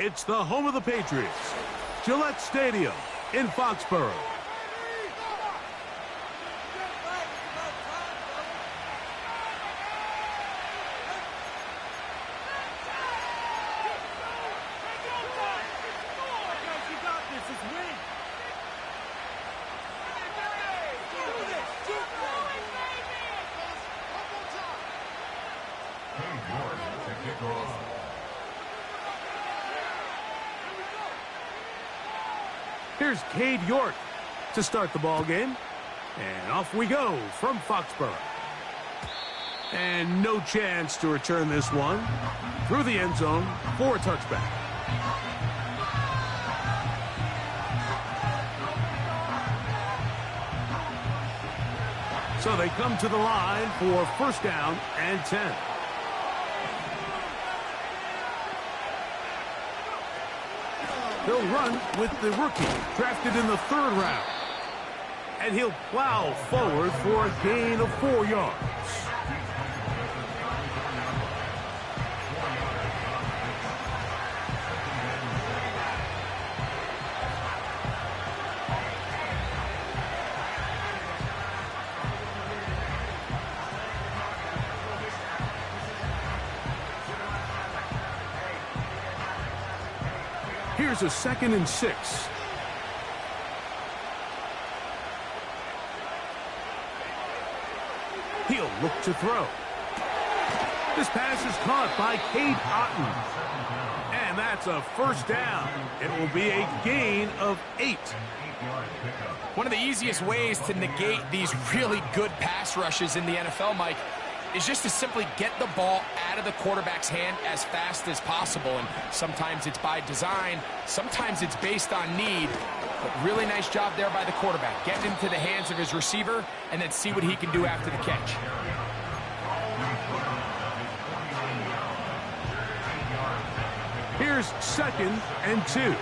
It's the home of the Patriots, Gillette Stadium in Foxborough. Here's Cade York to start the ball game. And off we go from Foxborough. And no chance to return this one through the end zone for a touchback. So they come to the line for first down and 10. He'll run with the rookie, drafted in the 3rd round. And he'll plow forward for a gain of 4 yards. Here's a 2nd and 6. He'll look to throw. This pass is caught by Cade Otton. And that's a first down. It will be a gain of 8. One of the easiest ways to negate these really good pass rushes in the NFL, Mike, is just to simply get the ball out of the quarterback's hand as fast as possible. And sometimes it's by design, sometimes it's based on need. But really nice job there by the quarterback. Get into the hands of his receiver and then see what he can do after the catch. Here's 2nd and 2.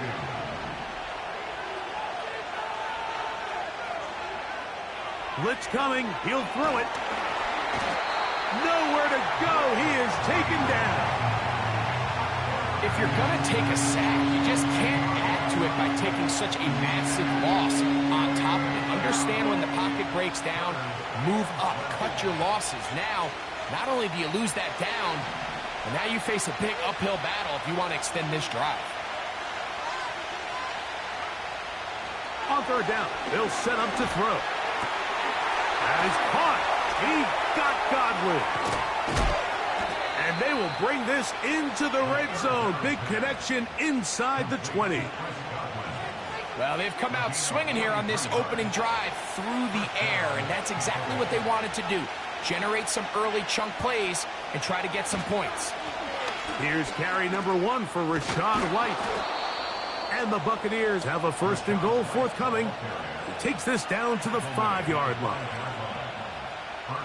Blitz coming. He'll throw it. Nowhere to go. He is taken down. If you're going to take a sack, you just can't add to it by taking such a massive loss on top of it. Understand when the pocket breaks down, move up, cut your losses. Now, not only do you lose that down, but now you face a big uphill battle if you want to extend this drive. On 3rd down, they'll set up to throw. That is caught. He got Godwin. And they will bring this into the red zone. Big connection inside the 20. Well, they've come out swinging here on this opening drive through the air, and that's exactly what they wanted to do. Generate some early chunk plays and try to get some points. Here's carry number 1 for Rashad White. And the Buccaneers have a 1st and goal forthcoming. He takes this down to the 5-yard line.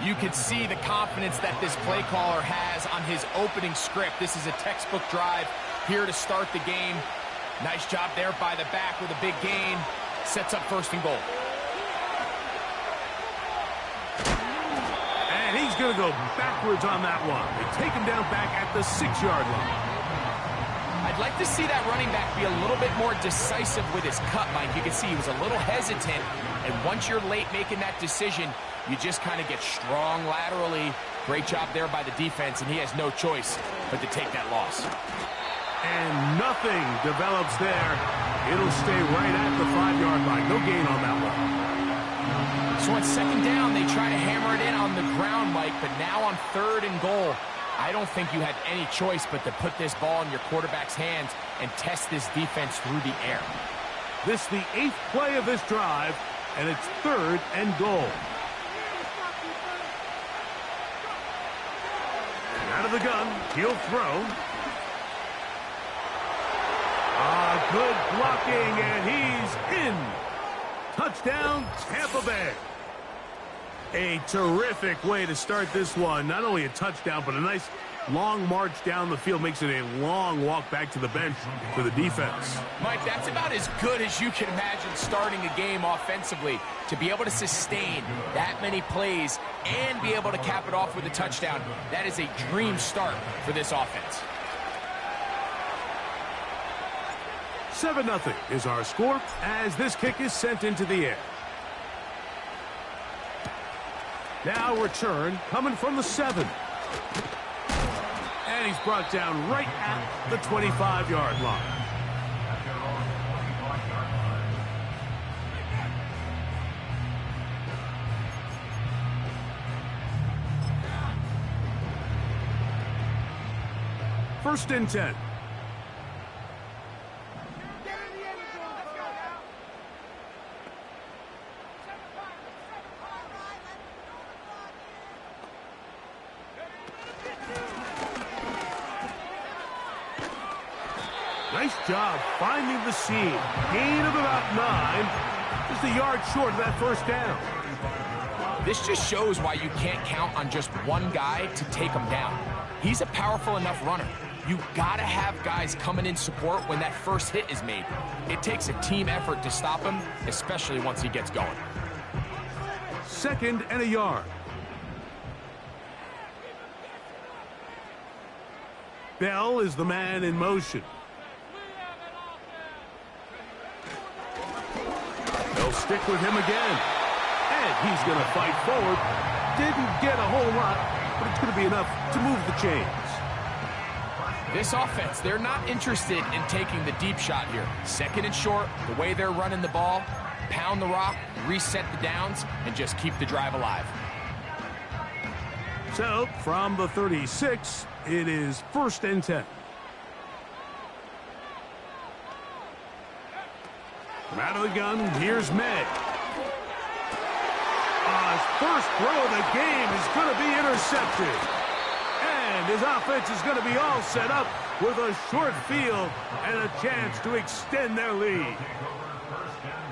You can see the confidence that this play caller has on his opening script. This is a textbook drive here to start the game. Nice job there by the back with a big gain. Sets up 1st and goal. And he's going to go backwards on that one. They take him down back at the 6-yard line. I'd like to see that running back be a little bit more decisive with his cut, Mike. You can see he was a little hesitant, and once you're late making that decision, you just kind of get strong laterally. Great job there by the defense, and he has no choice but to take that loss. And nothing develops there. It'll stay right at the 5-yard line. No gain on that one. So on 2nd down, they try to hammer it in on the ground, Mike, but now on 3rd and goal, I don't think you had any choice but to put this ball in your quarterback's hands and test this defense through the air. This is the 8th play of this drive, and it's 3rd and goal. Out of the gun, he'll throw. Good blocking, and he's in. Touchdown, Tampa Bay. A terrific way to start this one. Not only a touchdown, but a nice long march down the field. Makes it a long walk back to the bench for the defense. Mike, that's about as good as you can imagine starting a game offensively. To be able to sustain that many plays and be able to cap it off with a touchdown, that is a dream start for this offense. 7-0 is our score as this kick is sent into the air. Now return coming from the 7. And he's brought down right at the 25-yard line. First and 10. Nice job finding the seam. Gain of about 9. Just a yard short of that first down. This just shows why you can't count on just one guy to take him down. He's a powerful enough runner. You gotta have guys coming in support when that first hit is made. It takes a team effort to stop him, especially once he gets going. 2nd and a yard. Bell is the man in motion. They'll stick with him again. And he's going to fight forward. Didn't get a whole lot, but it's going to be enough to move the chains. This offense, they're not interested in taking the deep shot here. 2nd and short, the way they're running the ball, pound the rock, reset the downs, and just keep the drive alive. So, from the 36, it is 1st and 10. From out of the gun, here's Meg. His first throw of the game is going to be intercepted. And his offense is going to be all set up with a short field and a chance to extend their lead.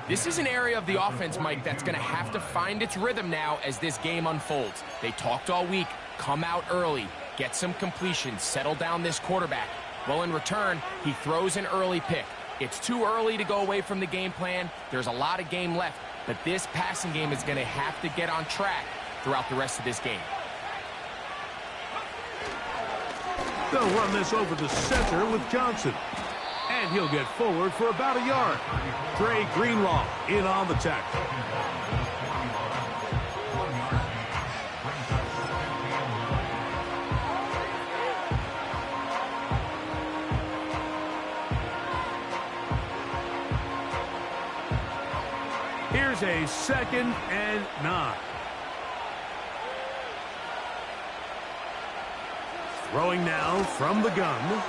This is an area of the offense, Mike, that's going to have to find its rhythm now as this game unfolds. They talked all week, come out early, get some completions, settle down this quarterback. Well, in return, he throws an early pick. It's too early to go away from the game plan. There's a lot of game left, but this passing game is going to have to get on track throughout the rest of this game. They'll run this over the center with Johnson. And he'll get forward for about a yard. Dre Greenlaw in on the tackle. Here's a 2nd and 9. Throwing now from the gun.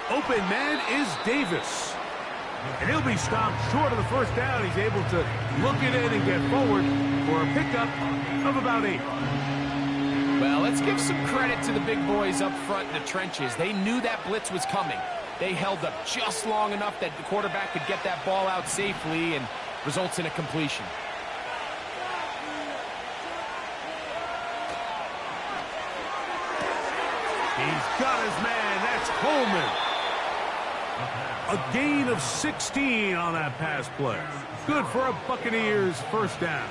Open man is Davis. And he'll be stopped short of the first down. He's able to look it in and get forward for a pickup of about 8. Well, let's give some credit to the big boys up front in the trenches. They knew that blitz was coming. They held up just long enough that the quarterback could get that ball out safely and results in a completion. He's got his man. That's Coleman. A gain of 16 on that pass play. Good for a Buccaneers first down.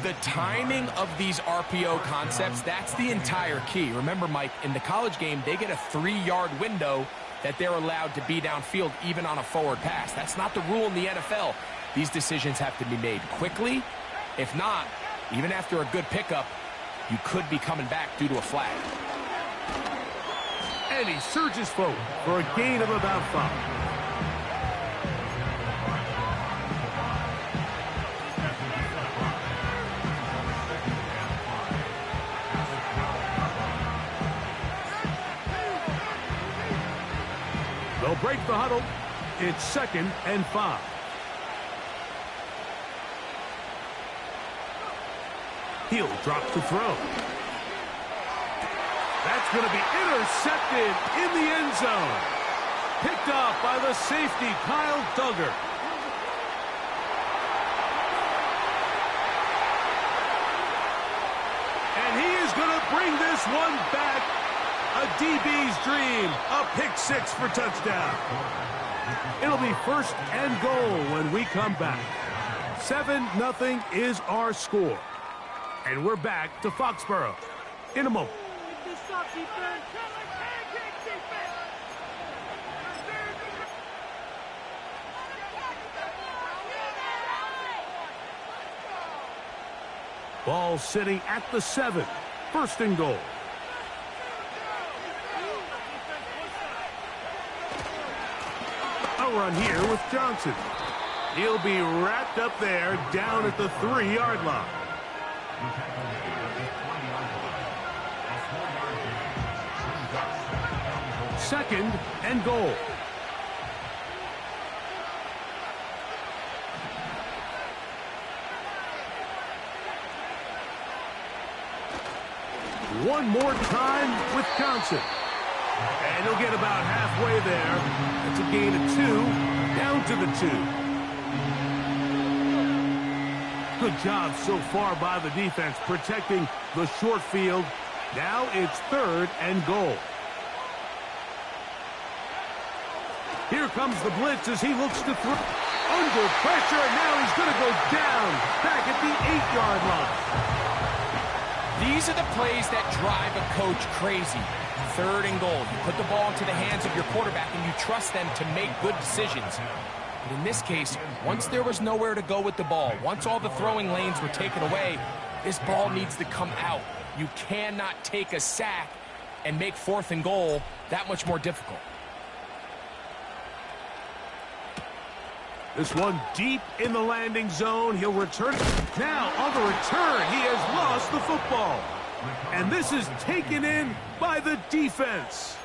The timing of these RPO concepts, that's the entire key. Remember, Mike, in the college game, they get a 3-yard window that they're allowed to be downfield even on a forward pass. That's not the rule in the NFL. These decisions have to be made quickly. If not, even after a good pickup, you could be coming back due to a flag. And he surges forward for a gain of about 5. They'll break the huddle. It's 2nd and 5. He'll drop the throw. That's going to be intercepted in the end zone. Picked off by the safety, Kyle Duggar. And he is going to bring this one back. A DB's dream. A pick 6 for touchdown. It'll be 1st and goal when we come back. 7-0 is our score. And we're back to Foxborough in a moment. Ball sitting at the 7. First and goal. A run here with Johnson. He'll be wrapped up there down at the 3-yard line. Second and goal. One more time with Johnson. And he'll get about halfway there. That's a gain of 2, down to the 2. Good job so far by the defense protecting the short field. Now it's third and goal. Here comes the blitz as he looks to throw. Under pressure, and now he's going to go down back at the 8-yard line. These are the plays that drive a coach crazy. Third and goal. You put the ball into the hands of your quarterback and you trust them to make good decisions. But in this case, once there was nowhere to go with the ball, once all the throwing lanes were taken away, this ball needs to come out. You cannot take a sack and make fourth and goal that much more difficult. This one deep in the landing zone. He'll return. Now, on the return, he has lost the football. And this is taken in by the defense.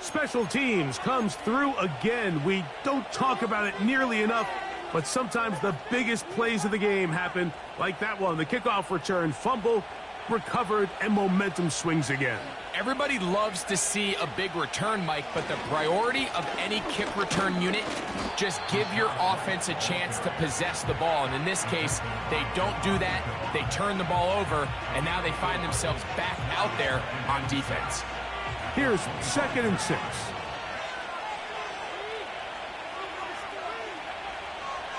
Special teams comes through again. We don't talk about it nearly enough, but sometimes the biggest plays of the game happen like that one. The kickoff return, fumble, recovered, and momentum swings again. Everybody loves to see a big return, Mike, but the priority of any kick return unit, just give your offense a chance to possess the ball. And in this case, they don't do that. They turn the ball over, and now they find themselves back out there on defense. Here's second and 6.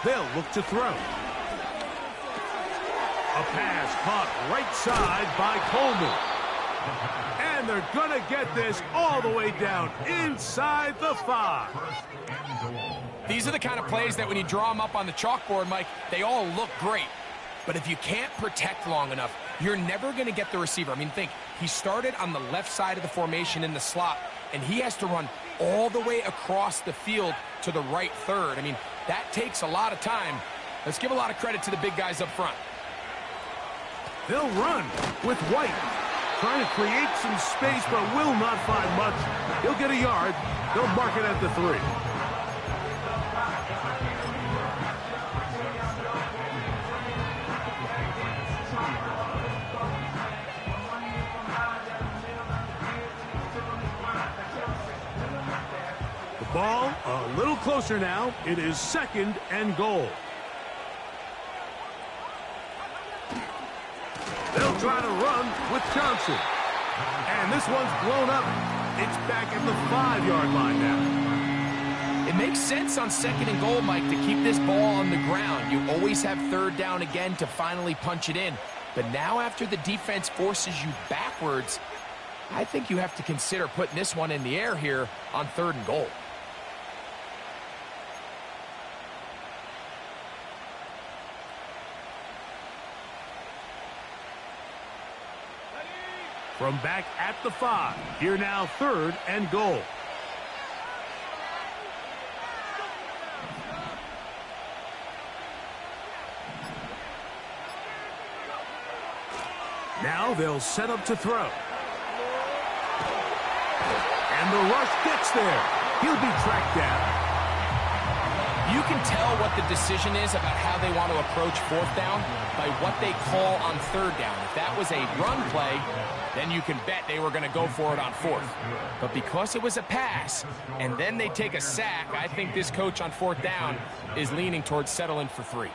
They'll look to throw. A pass caught right side by Coleman. And they're going to get this all the way down inside the 5. These are the kind of plays that when you draw them up on the chalkboard, Mike, they all look great. But if you can't protect long enough, you're never going to get the receiver. I mean, think, he started on the left side of the formation in the slot, and he has to run all the way across the field to the right third. I mean, that takes a lot of time. Let's give a lot of credit to the big guys up front. They'll run with White. Trying to create some space, but will not find much. He'll get a yard. They'll mark it at the 3. The ball a little closer now. It is second and goal. They'll try to run with Johnson. And this one's blown up. It's back at the 5-yard line now. It makes sense on second and goal, Mike, to keep this ball on the ground. You always have third down again to finally punch it in. But now after the defense forces you backwards, I think you have to consider putting this one in the air here on third and goal. From back at the 5, here now third and goal. Now they'll set up to throw. And the rush gets there. He'll be tracked down. You can tell what the decision is about how they want to approach fourth down by what they call on third down. If that was a run play, then you can bet they were going to go for it on fourth. But because it was a pass, and then they take a sack, I think this coach on fourth down is leaning towards settling for 3.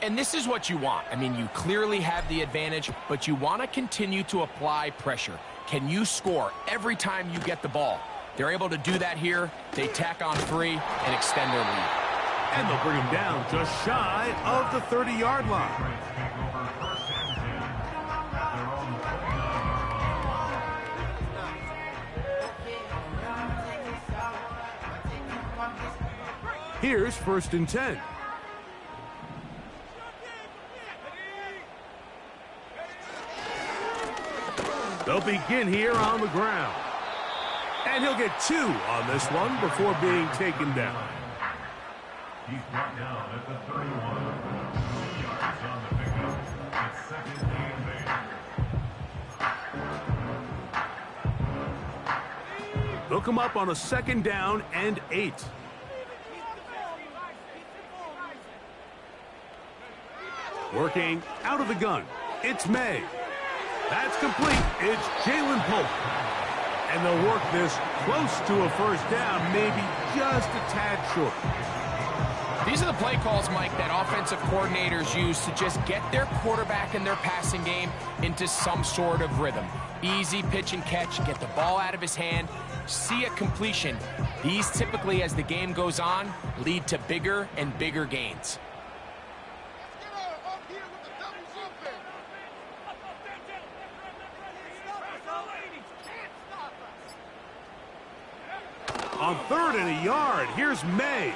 And this is what you want. I mean, you clearly have the advantage, but you want to continue to apply pressure. Can you score every time you get the ball? They're able to do that here. They tack on 3 and extend their lead. And they'll bring him down just shy of the 30-yard line. Here's first and 10. They'll begin here on the ground. And he'll get 2 on this one before being taken down. He's brought down at the 31. 2 yards on the pickup. It's second and 8. They'll come up on a 2nd down and 8. Working out of the gun. It's May. That's complete. It's Jalen Polk. And they'll work this close to a 1st down, maybe just a tad short. These are the play calls, Mike, that offensive coordinators use to just get their quarterback and their passing game into some sort of rhythm. Easy pitch and catch, get the ball out of his hand, see a completion. These typically, as the game goes on, lead to bigger and bigger gains. On 3rd and a yard, here's May.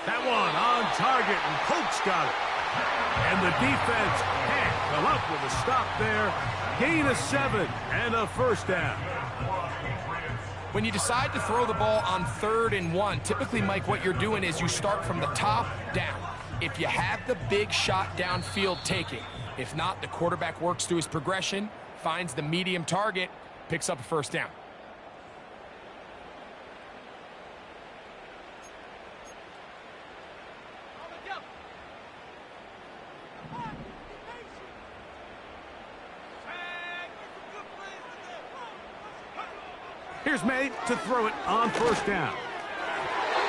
That one on target, and Polk's got it. And the defense can't come up with a stop there. Gain of 7 and a 1st down. When you decide to throw the ball on 3rd and 1, typically, Mike, what you're doing is you start from the top down. If you have the big shot downfield, take it. If not, the quarterback works through his progression, finds the medium target, picks up a 1st down. Here's May to throw it on 1st down.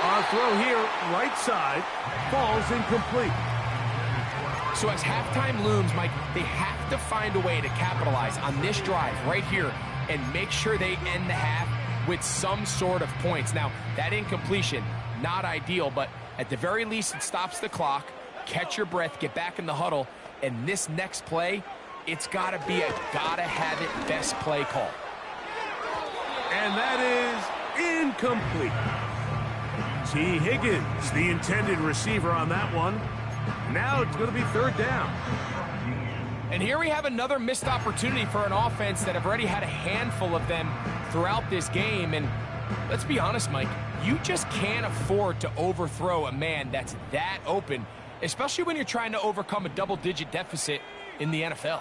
Our throw here, right side, falls incomplete. So as halftime looms, Mike, they have to find a way to capitalize on this drive right here and make sure they end the half with some sort of points. Now, that incompletion, not ideal, but at the very least, it stops the clock. Catch your breath, get back in the huddle, and this next play, it's got to be a gotta-have-it best play call. And that is incomplete. T. Higgins, the intended receiver on that one. Now it's going to be 3rd down. And here we have another missed opportunity for an offense that have already had a handful of them throughout this game. And let's be honest, Mike, you just can't afford to overthrow a man that's that open, especially when you're trying to overcome a double-digit deficit in the NFL.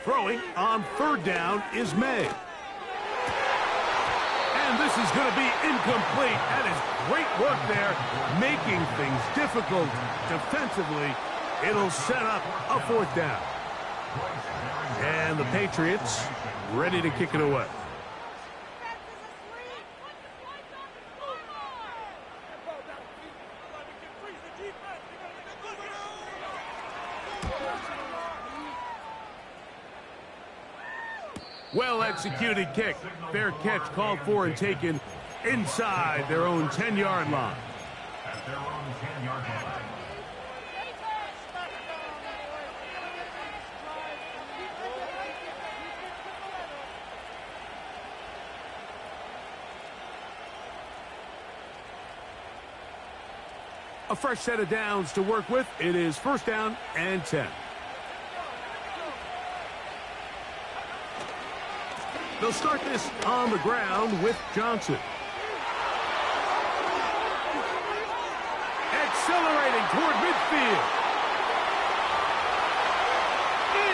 Throwing on 3rd down is May. And this is going to be incomplete. That is great work there, making things difficult defensively. It'll set up a 4th down. And the Patriots ready to kick it away. Well-executed kick. Fair catch called for and taken inside their own 10-yard line. At their own 10-yard line. A fresh set of downs to work with. It is 1st down and 10. They'll start this on the ground with Johnson. Accelerating toward midfield.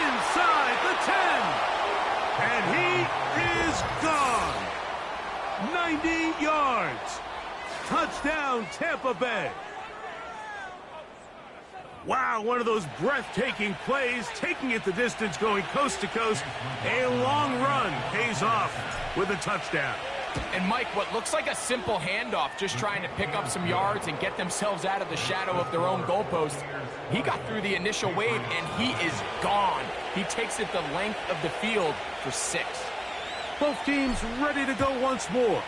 Inside the 10. And he is gone. 90 yards. Touchdown, Tampa Bay. Wow, one of those breathtaking plays, taking it the distance, going coast to coast. A long run pays off with a touchdown. And Mike, what looks like a simple handoff, just trying to pick up some yards and get themselves out of the shadow of their own goalpost. He got through the initial wave, and he is gone. He takes it the length of the field for 6. Both teams ready to go once more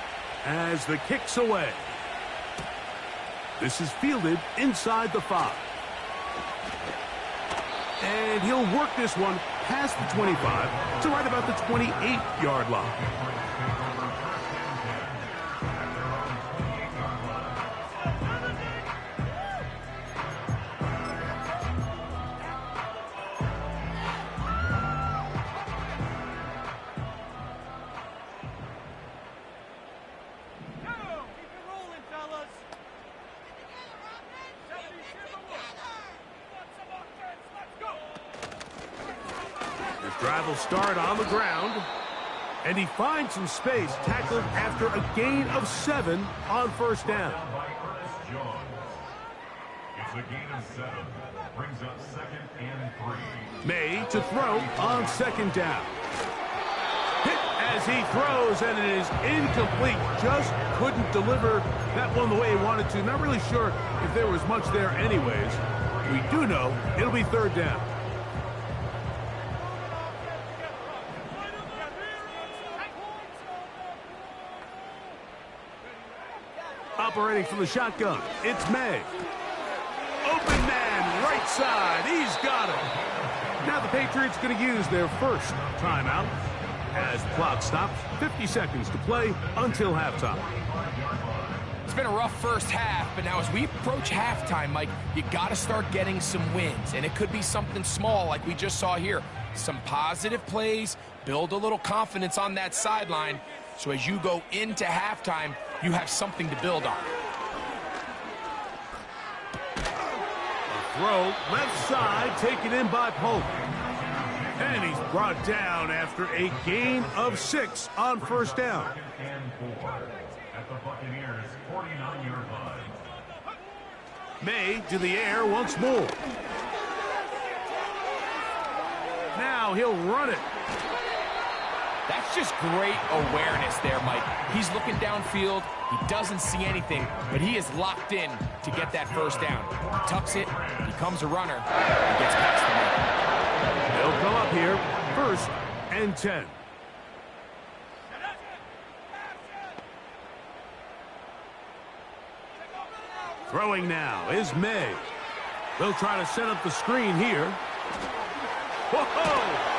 as the kick's away. This is fielded inside the 5. And he'll work this one past the 25 to right about the 28-yard line. His drive will start on the ground. And he finds some space, tackled after a gain of 7 on first down. It's a gain of 7. Brings up 2nd and 3. May to throw on 2nd down. Hit as he throws, and it is incomplete. Just couldn't deliver that one the way he wanted to. Not really sure if there was much there anyways. We do know it'll be 3rd down. Operating from the shotgun, it's May. Open man, right side, he's got it. Now the Patriots going to use their first timeout as the clock stops. 50 seconds to play until halftime. It's been a rough first half, but now as we approach halftime, Mike, you got to start getting some wins, and it could be something small like we just saw here. Some positive plays, build a little confidence on that sideline, so as you go into halftime, you have something to build on. A throw, left side, taken in by Polk. And he's brought down after a gain of 6 on first down. 2nd and 4 at the Buccaneers' 49-yard line. May to the air once more. Now he'll run it. That's just great awareness there, Mike. He's looking downfield. He doesn't see anything, but he is locked in to get that first down. He tucks it, becomes a runner, and gets past the man. They'll come up here, 1st and 10. Throwing now is May. They'll try to set up the screen here. Whoa!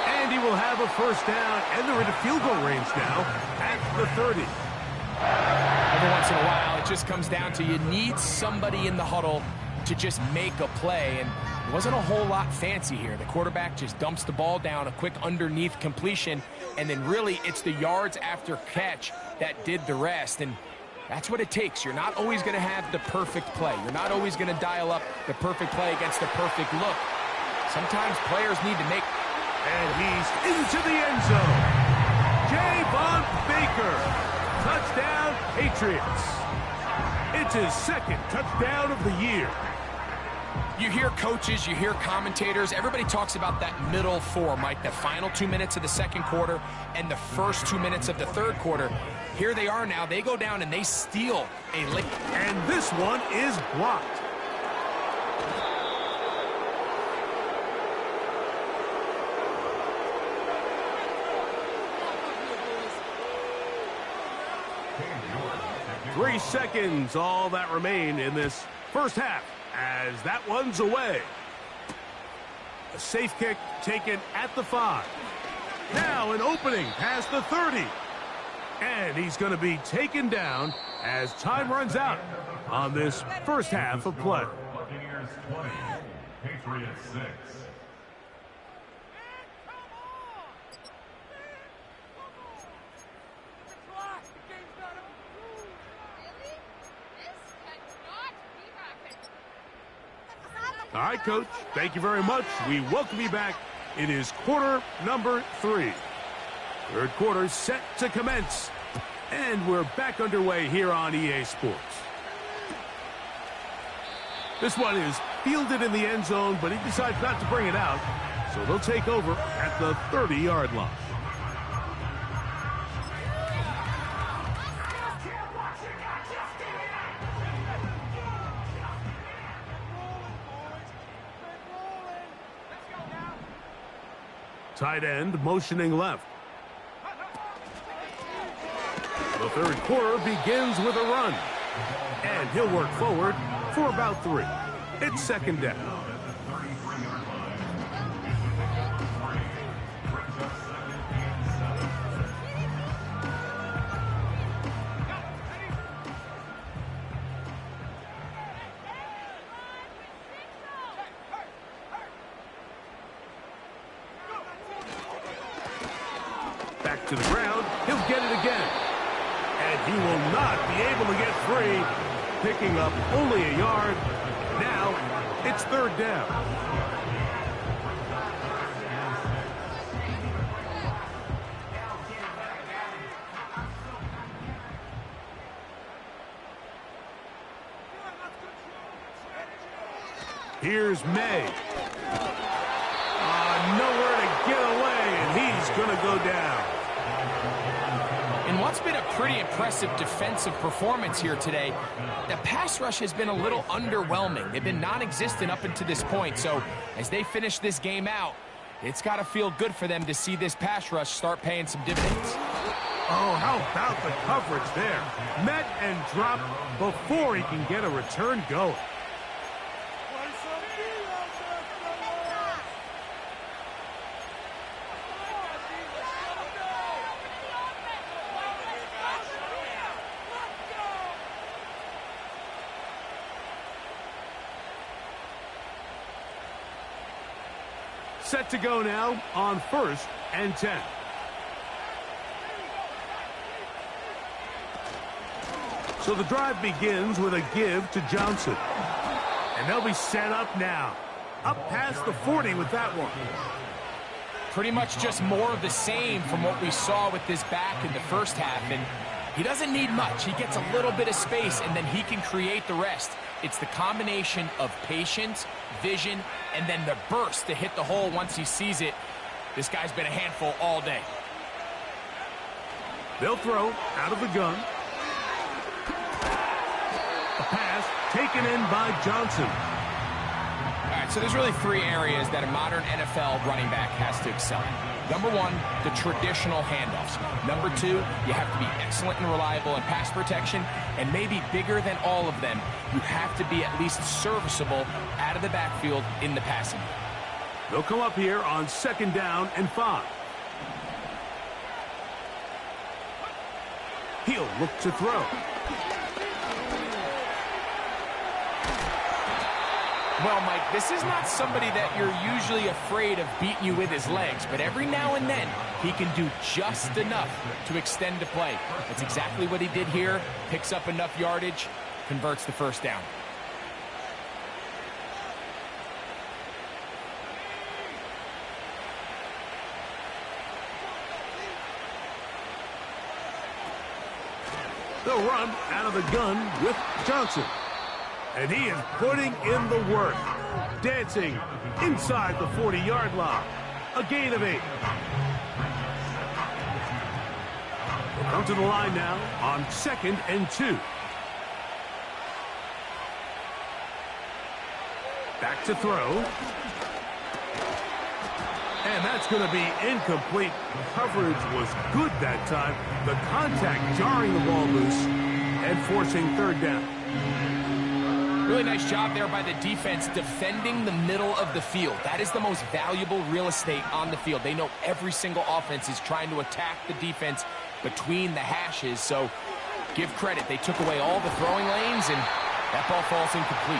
And he will have a first down, and they're into field goal range now at the 30. Every once in a while, it just comes down to you need somebody in the huddle to just make a play, and it wasn't a whole lot fancy here. The quarterback just dumps the ball down, a quick underneath completion, and then really it's the yards after catch that did the rest, and that's what it takes. You're not always going to have the perfect play. You're not always going to dial up the perfect play against the perfect look. Sometimes players need to make... And he's into the end zone. Javon Baker. Touchdown, Patriots. It's his 2nd touchdown of the year. You hear coaches, you hear commentators, everybody talks about that middle 4, Mike, the final 2 minutes of the 2nd quarter and the first 2 minutes of the 3rd quarter. Here they are now. They go down and they steal a lick. And this one is blocked. Three seconds, all that remain in this first half, as that one's away. A safe kick taken at the 5. Now an opening past the 30. And he's going to be taken down as time runs out on this first half of play. Buccaneers 20, Patriots 6. All right, Coach, thank you very much. We welcome you back. It is quarter number 3. 3rd quarter set to commence. And we're back underway here on EA Sports. This one is fielded in the end zone, but he decides not to bring it out. So they'll take over at the 30-yard line. Tight end motioning left. The 3rd quarter begins with a run. And he'll work forward for about 3. It's 2nd down. Back to the ground. He'll get it again. And he will not be able to get free. Picking up only a yard. Now it's 3rd down. Here's May. Nowhere to get away, and he's going to go down. In what's been a pretty impressive defensive performance here today, the pass rush has been a little underwhelming. They've been non-existent up until this point, so as they finish this game out, it's got to feel good for them to see this pass rush start paying some dividends. Oh, how about the coverage there? Met and dropped before he can get a return going. Set to go now on 1st and 10. So the drive begins with a give to Johnson. And they'll be set up now. Up past the 40 with that one. Pretty much just more of the same from what we saw with this back in the first half. And he doesn't need much. He gets a little bit of space, and then he can create the rest. It's the combination of patience, vision, and then the burst to hit the hole once he sees it. This guy's been a handful all day. They'll throw out of the gun. A pass taken in by Johnson. All right, so there's really 3 areas that a modern NFL running back has to excel in. Number 1, the traditional handoffs. Number 2, you have to be excellent and reliable in pass protection. And maybe bigger than all of them, you have to be at least serviceable out of the backfield in the passing. They'll come up here on 2nd down and 5. He'll look to throw. Well, Mike, this is not somebody that you're usually afraid of beating you with his legs, but every now and then he can do just enough to extend the play. That's exactly what he did here. Picks up enough yardage, converts the 1st down. They'll run out of the gun with Johnson. And he is putting in the work. Dancing inside the 40-yard line. A gain of 8. They'll come to the line now on 2nd and 2. Back to throw. And that's going to be incomplete. Coverage was good that time. The contact jarring the ball loose and forcing 3rd down. Really nice job there by the defense defending the middle of the field. That is the most valuable real estate on the field. They know every single offense is trying to attack the defense between the hashes, so give credit. They took away all the throwing lanes, and that ball falls incomplete.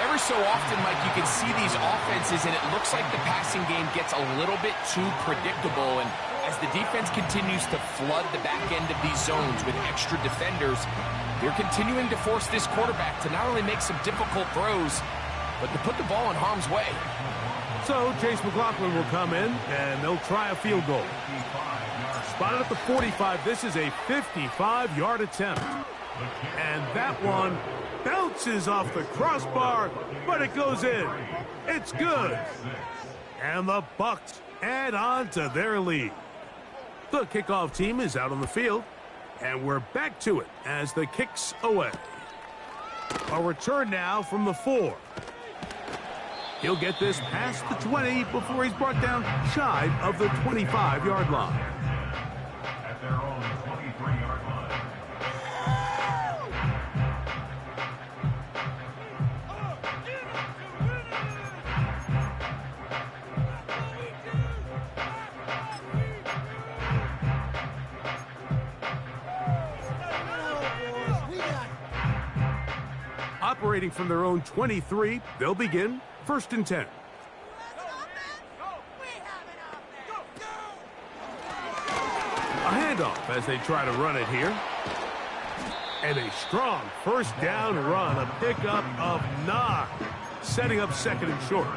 Every so often, Mike, you can see these offenses, and it looks like the passing game gets a little bit too predictable, and as the defense continues to flood the back end of these zones with extra defenders, they're continuing to force this quarterback to not only make some difficult throws, but to put the ball in harm's way. So Chase McLaughlin will come in, and they'll try a field goal. Spotted at the 45. This is a 55-yard attempt. And that one bounces off the crossbar, but it goes in. It's good. And the Bucs add on to their lead. The kickoff team is out on the field. And we're back to it as the kick's away. A return now from the 4. He'll get this past the 20 before he's brought down shy of the 25-yard line. At their own 23-yard line. Operating from their own 23, they'll begin 1st and 10. A handoff as they try to run it here. And a strong 1st down run, a pickup of 9, setting up 2nd and short.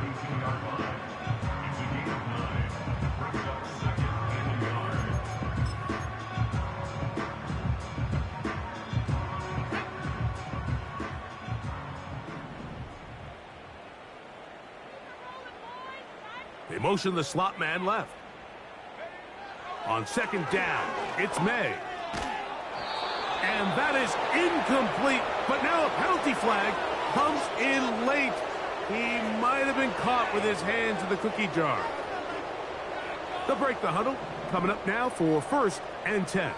motion the slot man left. On second down, it's May. And that is incomplete, but now a penalty flag comes in late. He might have been caught with his hands in the cookie jar. They'll break the huddle. Coming up now for 1st and 10.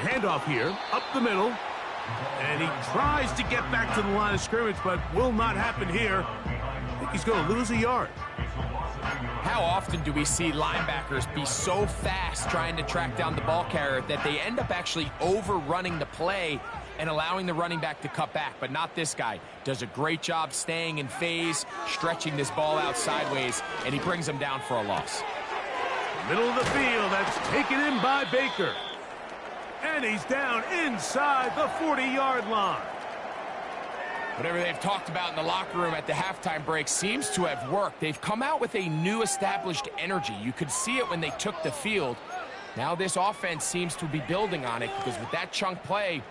Handoff here, up the middle. And he tries to get back to the line of scrimmage, but will not happen here. I think he's going to lose a yard. How often do we see linebackers be so fast trying to track down the ball carrier that they end up actually overrunning the play and allowing the running back to cut back? But not this guy. Does a great job staying in phase, stretching this ball out sideways, and he brings him down for a loss. Middle of the field, that's taken in by Baker. And he's down inside the 40-yard line. Whatever they've talked about in the locker room at the halftime break seems to have worked. They've come out with a new established energy. You could see it when they took the field. Now this offense seems to be building on it because with that chunk play,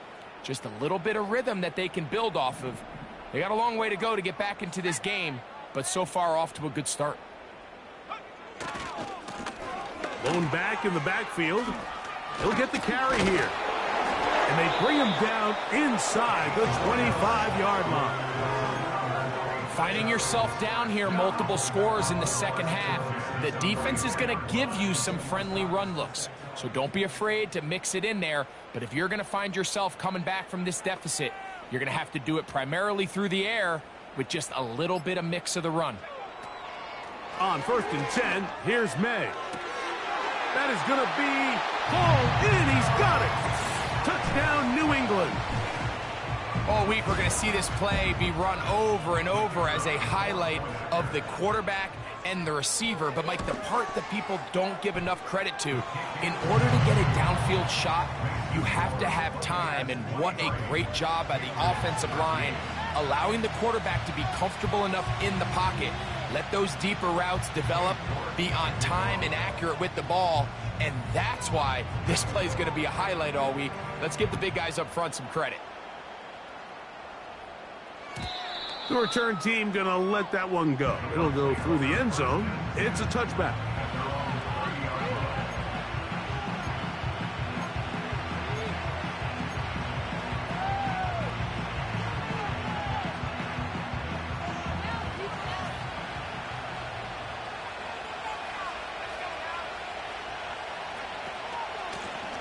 just a little bit of rhythm that they can build off of. They got a long way to go to get back into this game, but so far off to a good start. Lone back in the backfield. He'll get the carry here. And they bring him down inside the 25-yard line. Finding yourself down here multiple scores in the second half, the defense is going to give you some friendly run looks. So don't be afraid to mix it in there. But if you're going to find yourself coming back from this deficit, you're going to have to do it primarily through the air with just a little bit of mix of the run. On 1st and 10, here's May. That is going to be hauled in. He's got it. Touchdown, New England. All week we're going to see this play be run over and over as a highlight of the quarterback and the receiver. But, Mike, the part that people don't give enough credit to, in order to get a downfield shot, you have to have time. And what a great job by the offensive line, allowing the quarterback to be comfortable enough in the pocket. Let those deeper routes develop, be on time and accurate with the ball. And that's why this play is going to be a highlight all week. Let's give the big guys up front some credit. The return team going to let that one go. It'll go through the end zone. It's a touchback.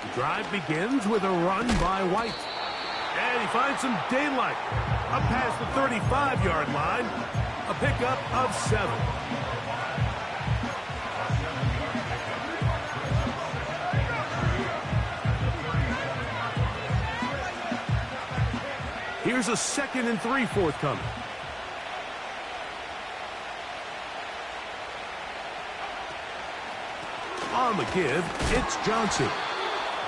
The drive begins with a run by White. And he finds some daylight. Up past the 35-yard line. A pickup of 7. Here's a 2nd and 3 forthcoming. On the give, it's Johnson.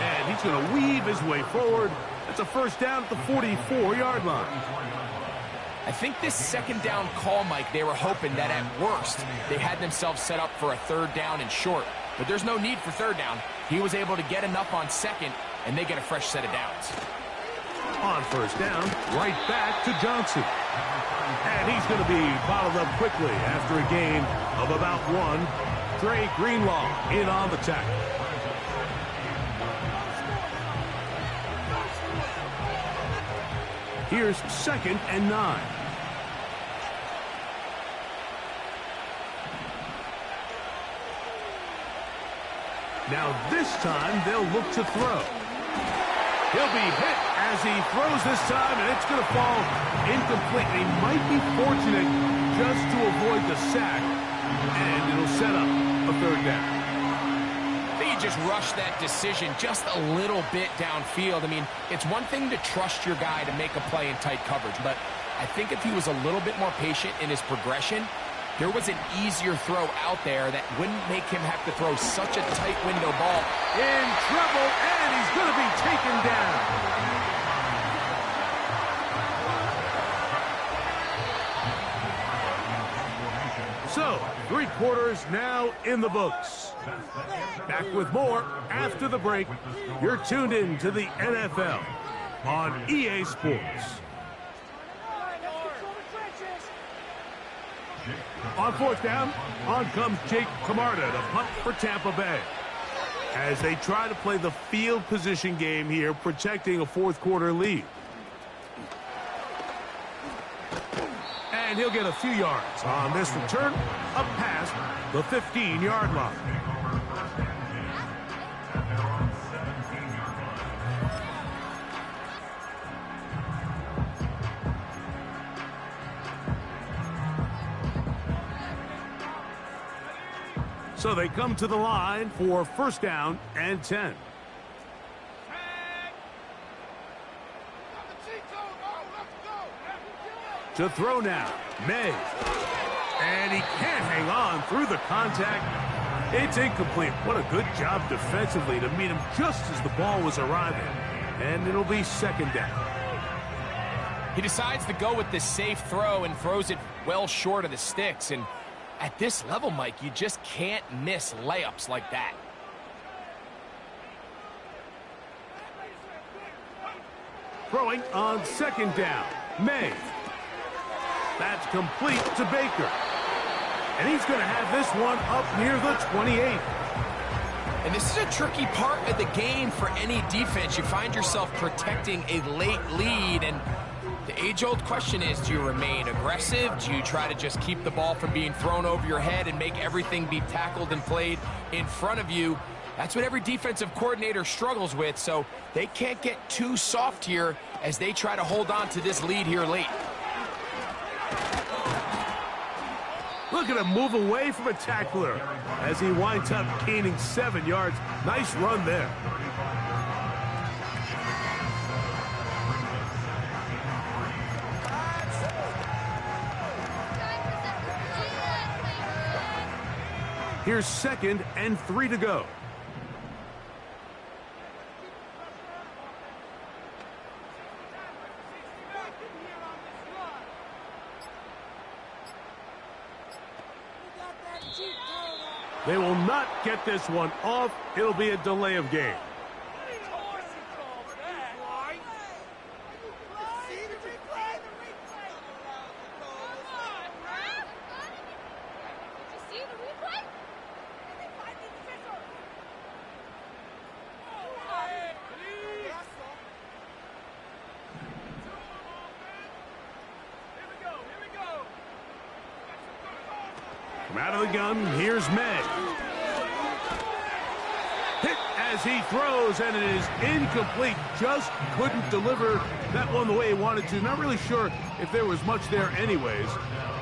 And he's going to weave his way forward. It's a first down at the 44-yard line. I think this second down call, Mike, they were hoping that at worst they had themselves set up for a 3rd down and short. But there's no need for 3rd down. He was able to get enough on 2nd, and they get a fresh set of downs. On 1st down, right back to Johnson. And he's going to be bottled up quickly after a gain of about 1. Dre Greenlaw in on the tackle. Here's 2nd and 9. Now this time they'll look to throw. He'll be hit as he throws this time, and it's going to fall incomplete. He might be fortunate just to avoid the sack, and it'll set up a 3rd down. Just rush that decision just a little bit downfield. I mean, it's one thing to trust your guy to make a play in tight coverage, but I think if he was a little bit more patient in his progression, there was an easier throw out there that wouldn't make him have to throw such a tight window ball. In trouble, and he's going to be taken down. So, 3 quarters now in the books. Back with more after the break. You're tuned in to the NFL on EA Sports. On fourth down, on comes Jake Camarda to punt for Tampa Bay. As they try to play the field position game here, protecting a fourth quarter lead. And he'll get a few yards on this return, up past the 15-yard line. So they come to the line for first down and 10. To throw now, May. And he can't hang on through the contact. It's incomplete. What a good job defensively to meet him just as the ball was arriving. And it'll be second down. He decides to go with this safe throw and throws it well short of the sticks. And at this level, Mike, you just can't miss layups like that. Throwing on second down, May. That's complete to Baker. And he's going to have this one up near the 28. And this is a tricky part of the game for any defense. You find yourself protecting a late lead, and the age-old question is, do you remain aggressive? Do you try to just keep the ball from being thrown over your head and make everything be tackled and played in front of you? That's what every defensive coordinator struggles with, so they can't get too soft here as they try to hold on to this lead here late. Look at him move away from a tackler as he winds up gaining 7 yards. Nice run there. Here's 2nd and 3 to go. They will not get this one off. It'll be a delay of game. From out of the gun, here's May. Hit as he throws, and it is incomplete. Just couldn't deliver that one the way he wanted to. Not really sure if there was much there anyways.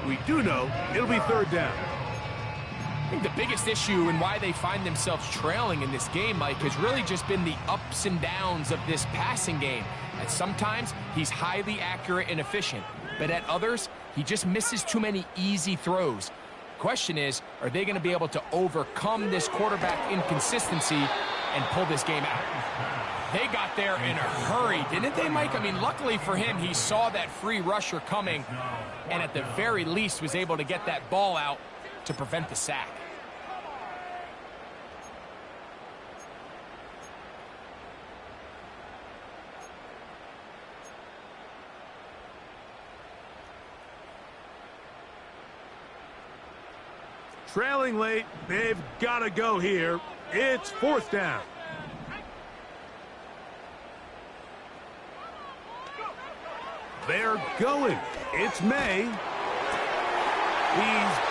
We do know it'll be third down. I think the biggest issue and why they find themselves trailing in this game, Mike, has really just been the ups and downs of this passing game. And sometimes he's highly accurate and efficient, but at others, he just misses too many easy throws. Question is, are they going to be able to overcome this quarterback inconsistency and pull this game out? They got there in a hurry, didn't they, Mike? I mean, luckily for him, he saw that free rusher coming and at the very least was able to get that ball out to prevent the sack. Trailing late, they've got to go here. It's fourth down. They're going. It's May. He's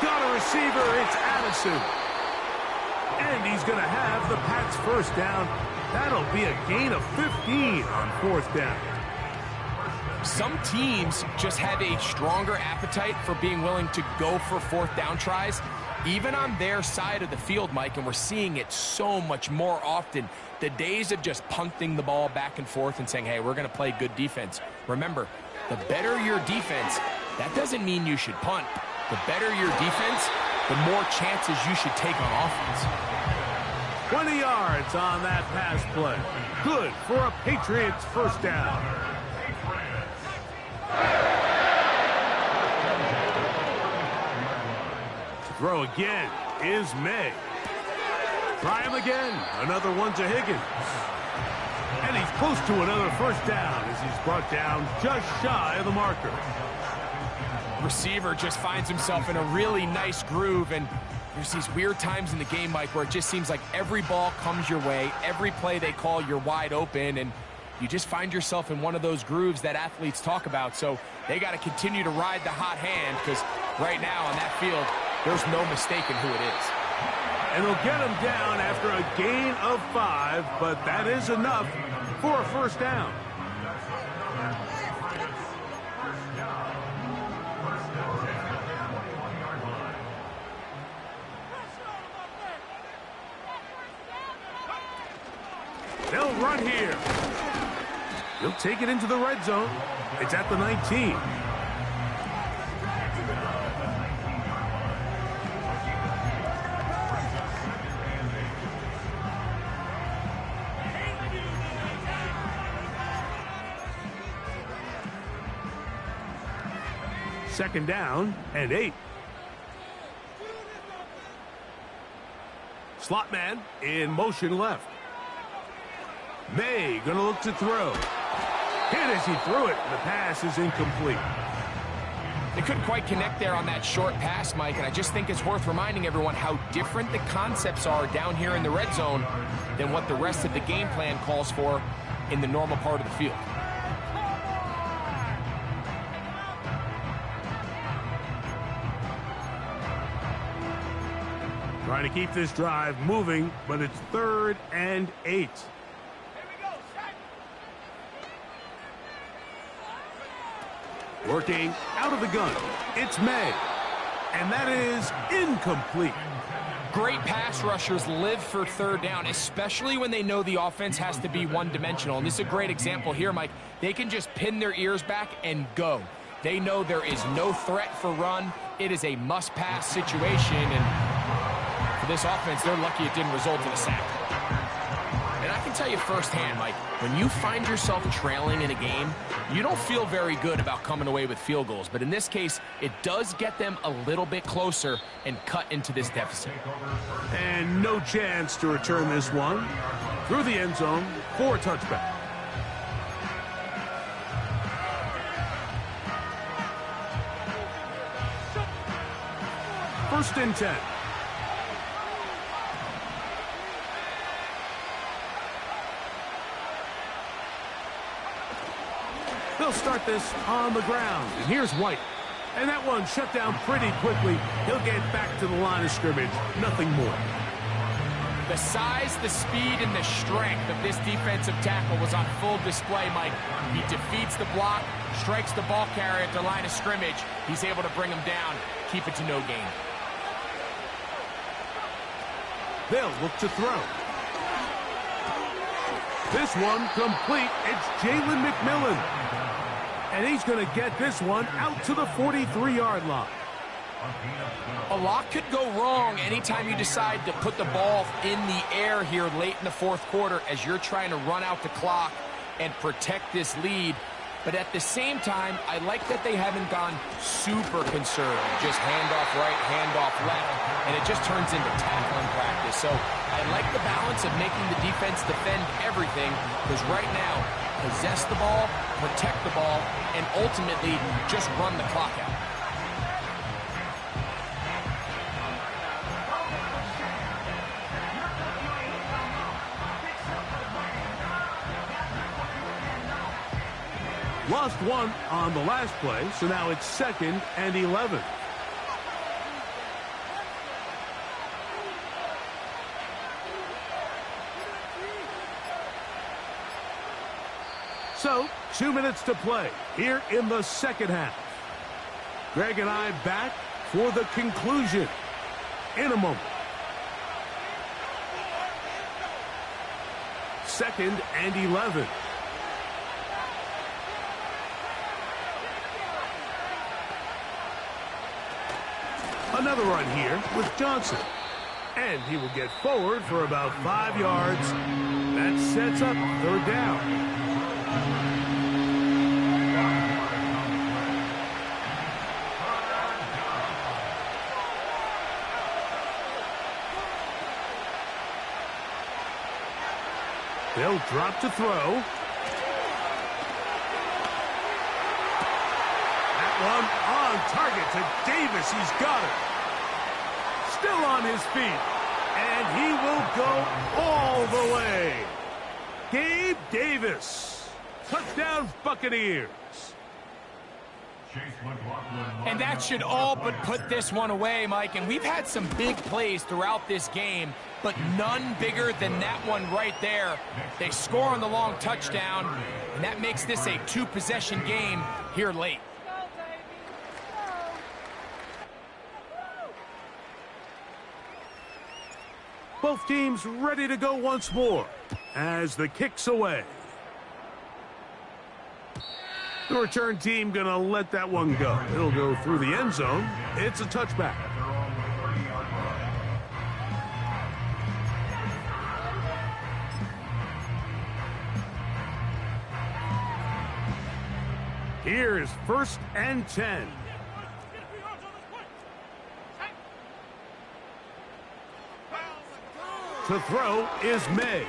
got a receiver. It's Addison. And he's going to have the Pats first down. That'll be a gain of 15 on fourth down. Some teams just have a stronger appetite for being willing to go for fourth down tries, even on their side of the field, Mike, and we're seeing it so much more often. The days of just punting the ball back and forth and saying, hey, we're going to play good defense. Remember, the better your defense, that doesn't mean you should punt. The better your defense, the more chances you should take on offense. 20 yards on that pass play. Good for a Patriots first down. Throw again is May. Try him again. Another one to Higgins. And he's close to another first down as he's brought down just shy of the marker. receiver just finds himself in a really nice groove, and there's these weird times in the game, Mike, where it just seems like every ball comes your way, every play they call, you're wide open, and you just find yourself in one of those grooves that athletes talk about. So they got to continue to ride the hot hand, because right now on that field, there's no mistaking who it is. And they'll get him down after a gain of 5, but that is enough for a first down. They'll run here. He'll take it into the red zone. It's at the 19. Second down and 8. Slot man in motion left. May going to look to throw. Hit as he threw it. The pass is incomplete. They couldn't quite connect there on that short pass, Mike, and I just think it's worth reminding everyone how different the concepts are down here in the red zone than what the rest of the game plan calls for in the normal part of the field. Trying to keep this drive moving, but it's 3rd and 8. Working out of the gun. It's May. And that is incomplete. Great pass rushers live for third down, especially when they know the offense has to be one-dimensional. And this is a great example here, Mike. They can just pin their ears back and go. They know there is no threat for run. It is a must-pass situation. And for this offense, they're lucky it didn't result in a sack. And I can tell you firsthand, Mike, when you find yourself trailing in a game, you don't feel very good about coming away with field goals. But in this case, it does get them a little bit closer and cut into this deficit. And no chance to return this one through the end zone for a touchback. First and 10. They'll start this on the ground. And here's White. And that one shut down pretty quickly. He'll get back to the line of scrimmage. Nothing more. The size, the speed, and the strength of this defensive tackle was on full display, Mike. He defeats the block, strikes the ball carrier at the line of scrimmage. He's able to bring him down, keep it to no gain. They'll look to throw. This one complete. It's Jalen McMillan. And he's going to get this one out to the 43-yard line. A lot could go wrong anytime you decide to put the ball in the air here late in the fourth quarter as you're trying to run out the clock and protect this lead. But at the same time, I like that they haven't gone super conservative. Just handoff right, handoff left, and it just turns into tackling practice. So I like the balance of making the defense defend everything, because right now, possess the ball, protect the ball, and ultimately just run the clock out. Lost one on the last play, so now it's 2nd and 11. So, 2 minutes to play here in the second half. Greg and I back for the conclusion in a moment. 2nd and 11. Another run here with Johnson. And he will get forward for about 5 yards. That sets up 3rd down. They'll drop to throw. That one on target to Davis. He's got it. Still on his feet. And he will go all the way. Gabe Davis. Touchdown, Buccaneers. And that should all but put this one away, Mike. And we've had some big plays throughout this game, but none bigger than that one right there. They score on the long touchdown, and that makes this a two-possession game here late. Both teams ready to go once more as the kick's away. The return team going to let that one go. It'll go through the end zone. It's a touchback. Here's 1st and 10. To throw is May.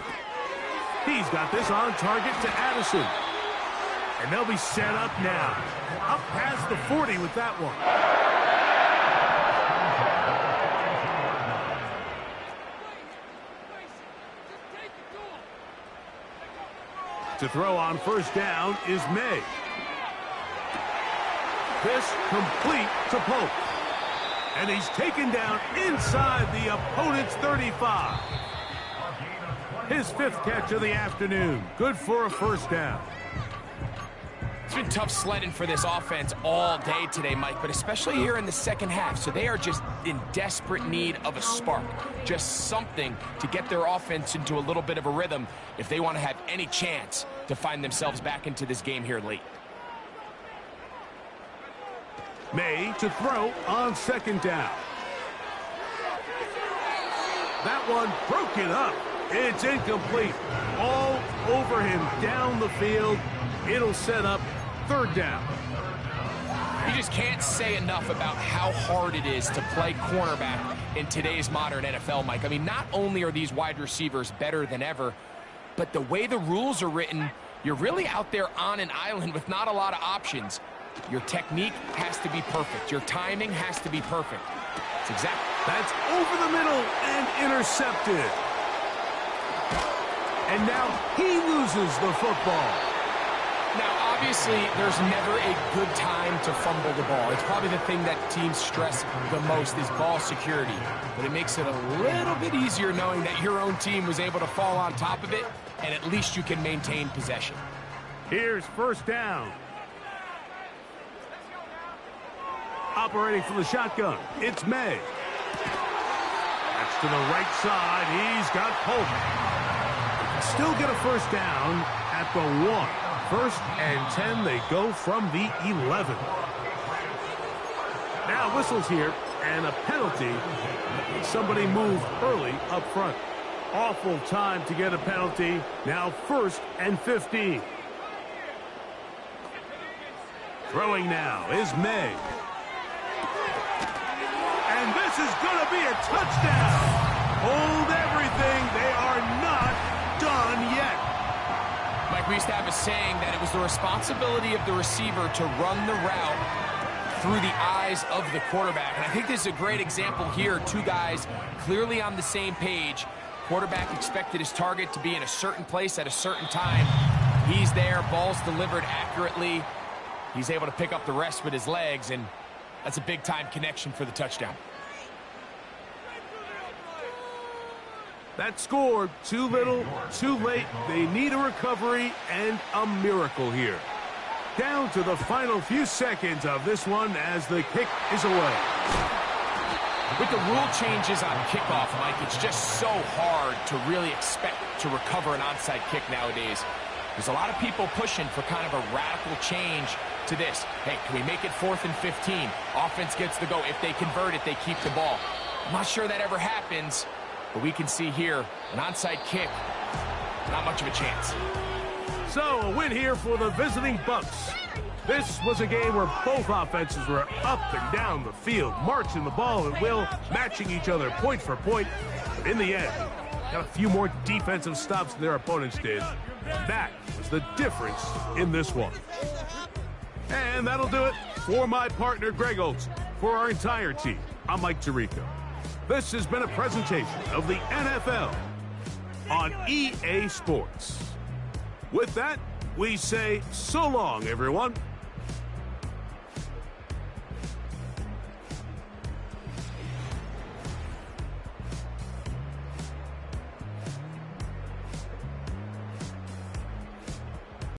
He's got this on target to Addison. And they'll be set up now. Up past the 40 with that one. To throw on 1st down is May. This complete to Pope. And he's taken down inside the opponent's 35. His 5th catch of the afternoon. Good for a 1st down. It's been tough sledding for this offense all day today, Mike, but especially here in the second half. So they are just in desperate need of a spark, just something to get their offense into a little bit of a rhythm if they want to have any chance to find themselves back into this game here late. May to throw on 2nd down. That one broken up. It's incomplete. All over him down the field. It'll set up 3rd down. You just can't say enough about how hard it is to play cornerback in today's modern NFL, Mike. I mean, not only are these wide receivers better than ever, but the way the rules are written, you're really out there on an island with not a lot of options. Your technique has to be perfect. Your timing has to be perfect. That's over the middle and intercepted. And now he loses the football. Now, obviously, there's never a good time to fumble the ball. It's probably the thing that teams stress the most is ball security. But it makes it a little bit easier knowing that your own team was able to fall on top of it, and at least you can maintain possession. Here's 1st down. Operating from the shotgun, it's May. That's to the right side. He's got Pope. Still get a 1st down at the 1. 1st and 10, they go from the 11. Now whistles here, and a penalty. Somebody moved early up front. Awful time to get a penalty. Now 1st and 15. Throwing now is May. And this is going to be a touchdown. Hold everything. They are not done yet. Mike, we used to have a saying that it was the responsibility of the receiver to run the route through the eyes of the quarterback. And I think this is a great example here. Two guys clearly on the same page. Quarterback expected his target to be in a certain place at a certain time. He's there. Ball's delivered accurately. He's able to pick up the rest with his legs, and that's a big-time connection for the touchdown. That scored too little, too late. They need a recovery and a miracle here. Down to the final few seconds of this one as the kick is away. With the rule changes on kickoff, Mike, it's just so hard to really expect to recover an onside kick nowadays. There's a lot of people pushing for kind of a radical change to this. Hey, can we make it 4th and 15? Offense gets the go. If they convert it, they keep the ball. I'm not sure that ever happens, but we can see here an onside kick, not much of a chance. So a win here for the visiting Bucs. This was a game where both offenses were up and down the field, marching the ball at will, matching each other point for point. But in the end, got a few more defensive stops than their opponents did. That was the difference in this one. And that'll do it For my partner, Greg Olson, for our entire team, I'm Mike Tirico. This has been a presentation of the NFL on EA Sports. With that, we say so long, everyone.